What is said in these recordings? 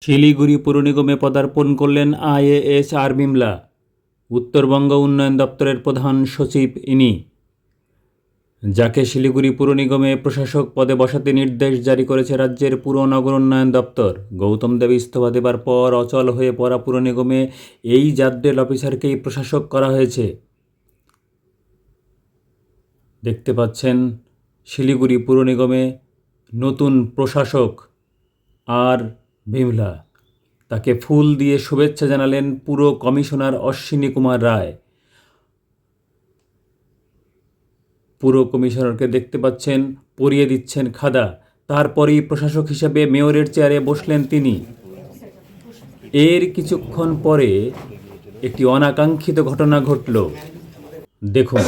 শিলিগুড়ি পুর নিগমে পদার্পণ করলেন আইএএস আর বিমলা। উত্তরবঙ্গ উন্নয়ন দপ্তরের প্রধান সচিব ইনি, যাকে শিলিগুড়ি পুর নিগমে প্রশাসক পদে বসাতে নির্দেশ জারি করেছে রাজ্যের পুর নগর উন্নয়ন দপ্তর। গৌতম দেব ইস্তফা দেবার পর অচল হয়ে পড়া পুর নিগমে এই জাড্রেল অফিসারকেই প্রশাসক করা হয়েছে। দেখতে পাচ্ছেন শিলিগুড়ি পুর নিগমে নতুন প্রশাসক আর বিমলা। তাকে ফুল দিয়ে শুভেচ্ছা জানালেন পুর কমিশনার অশ্বিনী কুমার রায়। পুর কমিশনারকে দেখতে পাচ্ছেন পরিয়ে দিচ্ছেন খাদা। তারপরেই প্রশাসক হিসেবে মেয়রের চেয়ারে বসলেন তিনি। এর কিছুক্ষণ পরে একটি অনাকাঙ্ক্ষিত ঘটনা ঘটল। দেখুন।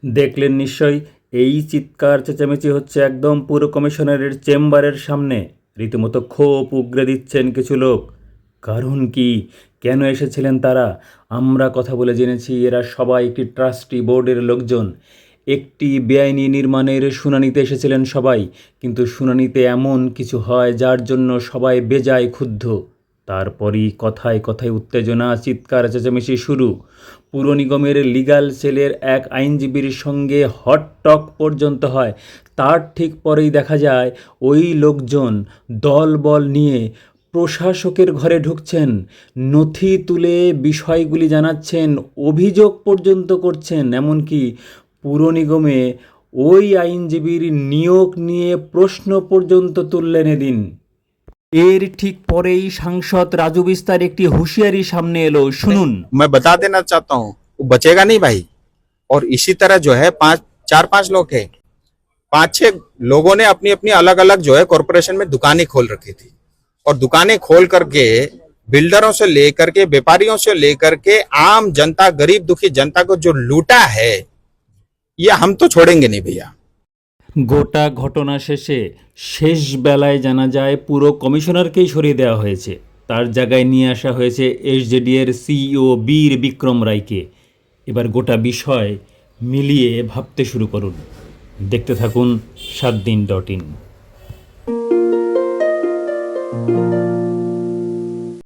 দেখলেন নিশ্চয়ই, এই চিৎকার চেঁচামেচি হচ্ছে একদম পুর কমিশনারের চেম্বারের সামনে। রীতিমতো ক্ষোভ উগরে দিচ্ছেন কিছু লোক। কারণ কি, কেন এসেছিলেন তারা? আমরা কথা বলে জেনেছি এরা সবাই একটি ট্রাস্টি বোর্ডের লোকজন। একটি বেআইনি নির্মাণের শুনানিতে এসেছিলেন সবাই, কিন্তু শুনানিতে এমন কিছু হয় যার জন্য সবাই বেজায় ক্ষুব্ধ। তারপরই কথায় কথায় উত্তেজনা, চিৎকার চেঁচামেচি শুরু। পুর নিগমের লিগ্যাল সেলের এক আইনজীবীর সঙ্গে হটটক পর্যন্ত হয়। তার ঠিক পরেই দেখা যায় ওই লোকজন দলবল নিয়ে প্রশাসকের ঘরে ঢুকছেন, নথি তুলে বিষয়গুলি জানাচ্ছেন, অভিযোগ পর্যন্ত করছেন। এমনকি পুর নিগমে ওই আইনজীবীর নিয়োগ নিয়ে প্রশ্ন পর্যন্ত তুললেন এদিন। এর ঠিক পরেই সাংসদ রাজু বিস্তার একটি হুঁশিয়ারি সামনে এলো, শুনুন। मैं बता देना चाहता हूँ, वो बचेगा नहीं भाई। और इसी तरह जो है 4-5 लोग हैं, 5-6 लोगों ने अपनी अपनी अलग अलग जो है कॉरपोरेशन में दुकानें खोल रखी थी, और दुकानें खोल करके बिल्डरों से लेकर के व्यापारियों से लेकर के आम जनता, गरीब दुखी जनता को जो लूटा है, ये हम तो छोड़ेंगे नहीं भैया। গোটা ঘটনা শেষে শেষ বেলায় জানা যায় পুরো কমিশনারকেই সরিয়ে দেওয়া হয়েছে। তার জায়গায় নিয়ে আসা হয়েছে এসজেডি এর সিইও বীর বিক্রম রায়কে। এবার গোটা বিষয় মিলিয়ে ভাবতে শুরু করুন। দেখতে থাকুন 7din.in।